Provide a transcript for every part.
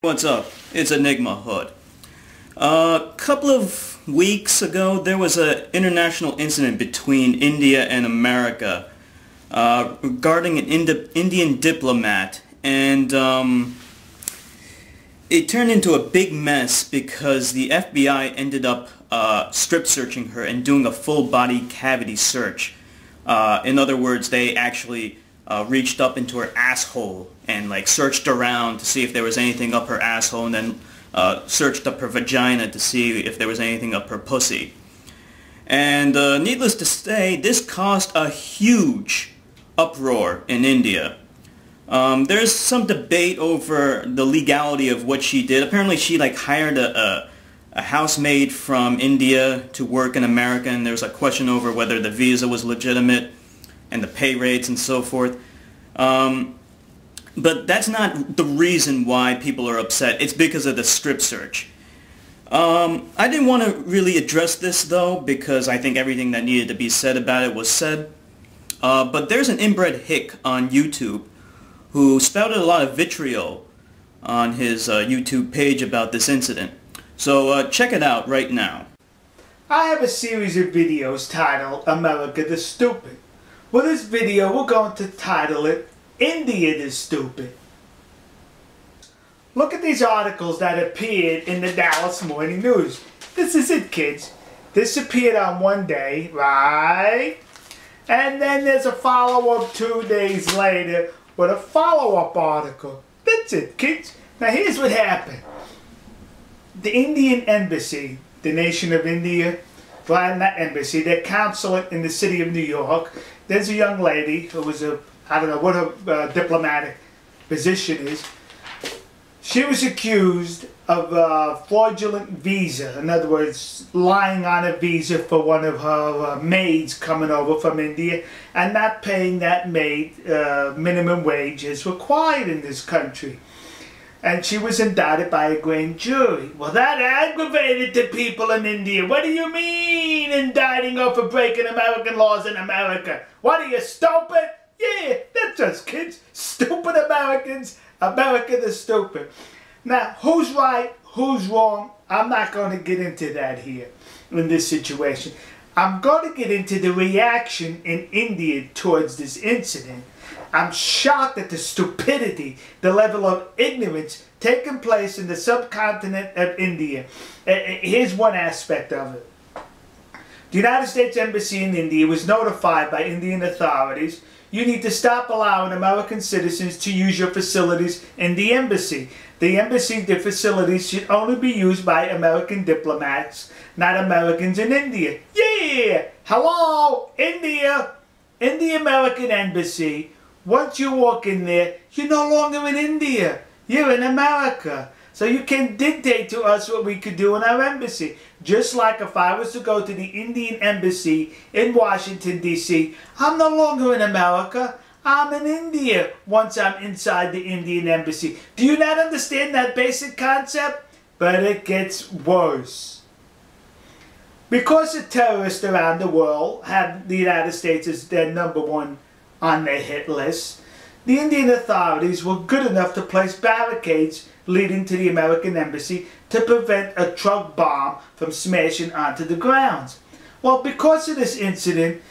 What's up? It's Enigma Hood. A couple of weeks ago there was an international incident between India and America regarding an Indian diplomat, and it turned into a big mess because the FBI ended up strip searching her and doing a full body cavity search. In other words, they actually reached up into her asshole and like searched around to see if there was anything up her asshole, and then searched up her vagina to see if there was anything up her pussy. And needless to say, this caused a huge uproar in India. There's some debate over the legality of what she did. Apparently she like hired a housemaid from India to work in America, and there's a question over whether the visa was legitimate and the pay rates and so forth. But that's not the reason why people are upset. It's because of the strip search. I didn't want to really address this though, because I think everything that needed to be said about it was said. But there's an inbred hick on YouTube who spouted a lot of vitriol on his YouTube page about this incident. So check it out right now. I have a series of videos titled America the Stupid. Well, this video we're going to title it India the Stupid. Look at these articles that appeared in the Dallas Morning News. This is it, kids. This appeared on one day, right? And then there's a follow-up 2 days later with a follow-up article. That's it, kids. Now here's what happened. The Indian Embassy, the nation of India, well, not embassy, their consulate in the city of New York, there's a young lady who was I don't know what her diplomatic position is. She was accused of a fraudulent visa. In other words, lying on a visa for one of her maids coming over from India and not paying that maid minimum wage as required in this country. And she was indicted by a grand jury. Well, that aggravated the people in India. What do you mean indicting her for breaking American laws in America? What are you, stupid? Yeah, that's us, kids. Stupid Americans. America the stupid. Now, who's right, who's wrong? I'm not going to get into that here in this situation. I'm going to get into the reaction in India towards this incident. I'm shocked at the stupidity, the level of ignorance taking place in the subcontinent of India. Here's one aspect of it. The United States Embassy in India was notified by Indian authorities, you need to stop allowing American citizens to use your facilities in the embassy. The embassy, the facilities should only be used by American diplomats, not Americans in India. Yeah! Hello, India! In the American embassy, once you walk in there, you're no longer in India. You're in America. So you can dictate to us what we could do in our embassy. Just like if I was to go to the Indian embassy in Washington, D.C., I'm no longer in America. I'm in India once I'm inside the Indian embassy. Do you not understand that basic concept? But it gets worse. Because the terrorists around the world have the United States as their #1 on their hit list, the Indian authorities were good enough to place barricades leading to the American embassy to prevent a truck bomb from smashing onto the grounds. Well, because of this incident,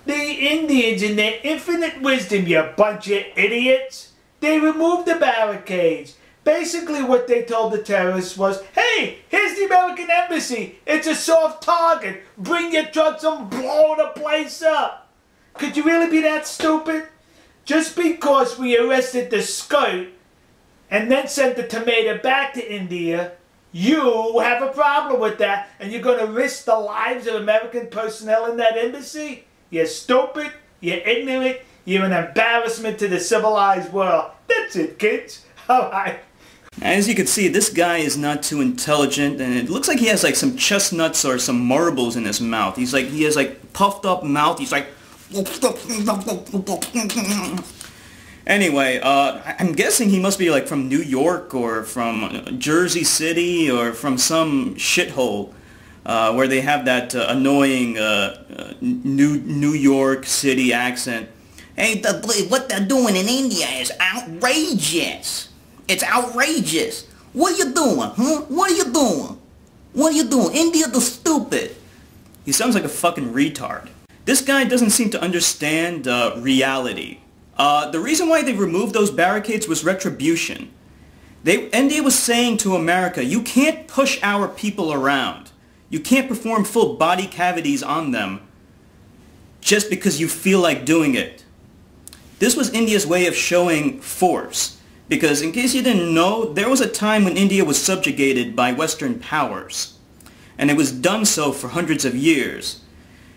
the Indians, in their infinite wisdom, you bunch of idiots, they removed the barricades. Basically what they told the terrorists was, hey, here's the American embassy. It's a soft target. Bring your trucks and blow the place up. Could you really be that stupid? Just because we arrested the skirt and then sent the tomato back to India, you have a problem with that, and you're going to risk the lives of American personnel in that embassy? You're stupid, you're ignorant, you're an embarrassment to the civilized world. That's it, kids. Alright. As you can see, this guy is not too intelligent, and it looks like he has like some chestnuts or some marbles in his mouth. He has like puffed up mouth. He's like... Anyway, I'm guessing he must be like from New York or from Jersey City or from some shithole where they have that annoying New York City accent. Hey, what they're doing in India is outrageous. It's outrageous. What are you doing, huh? What are you doing? What are you doing? India the stupid. He sounds like a fucking retard. This guy doesn't seem to understand reality. The reason why they removed those barricades was retribution. India was saying to America, you can't push our people around. You can't perform full body cavities on them just because you feel like doing it. This was India's way of showing force. Because in case you didn't know, there was a time when India was subjugated by Western powers. And it was done so for hundreds of years.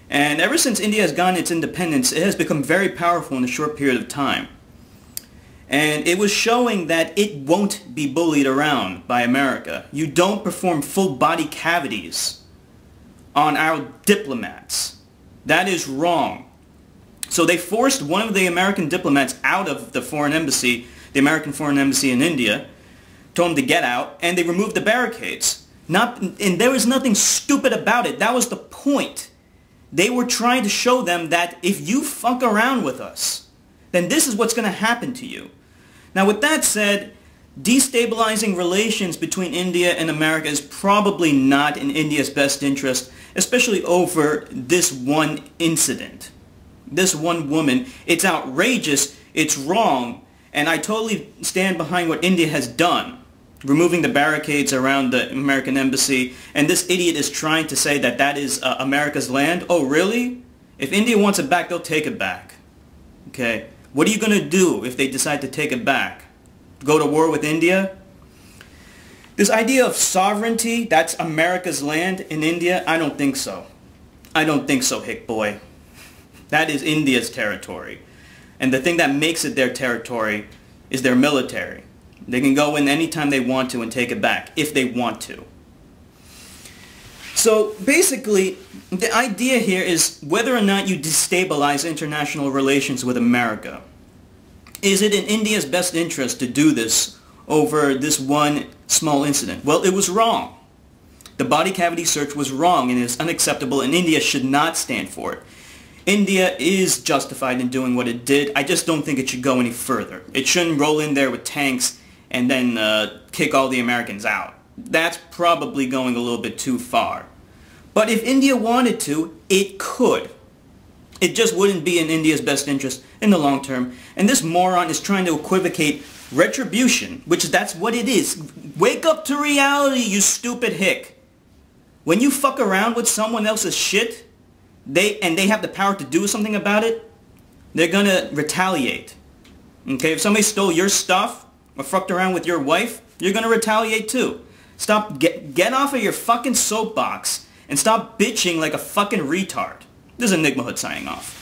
And ever since India has gotten its independence, it has become very powerful in a short period of time. And it was showing that it won't be bullied around by America. You don't perform full body cavities on our diplomats. That is wrong. So they forced one of the American diplomats out of the foreign embassy, the American foreign embassy in India, told him to get out, and they removed the barricades. And there was nothing stupid about it. That was the point. They were trying to show them that if you fuck around with us, then this is what's going to happen to you. Now with that said, destabilizing relations between India and America is probably not in India's best interest, especially over this one incident. This one woman. It's outrageous, it's wrong, and I totally stand behind what India has done. Removing the barricades around the American embassy, and this idiot is trying to say that that is America's land. Oh really? If India wants it back, they'll take it back. Okay? What are you going to do if they decide to take it back? Go to war with India? This idea of sovereignty, that's America's land in India, I don't think so. I don't think so, hick boy. That is India's territory. And the thing that makes it their territory is their military. They can go in anytime they want to and take it back, if they want to. So basically, the idea here is whether or not you destabilize international relations with America. Is it in India's best interest to do this over this one small incident? Well, it was wrong. The body cavity search was wrong and is unacceptable, and India should not stand for it. India is justified in doing what it did. I just don't think it should go any further. It shouldn't roll in there with tanks and then kick all the Americans out. That's probably going a little bit too far. But if India wanted to, it could. It just wouldn't be in India's best interest in the long term. And this moron is trying to equivocate retribution, which that's what it is. Wake up to reality, you stupid hick. When you fuck around with someone else's shit, they have the power to do something about it, they're gonna retaliate. Okay, if somebody stole your stuff or fucked around with your wife, you're gonna retaliate too. Get off of your fucking soapbox and stop bitching like a fucking retard. This is Enigma Hood signing off.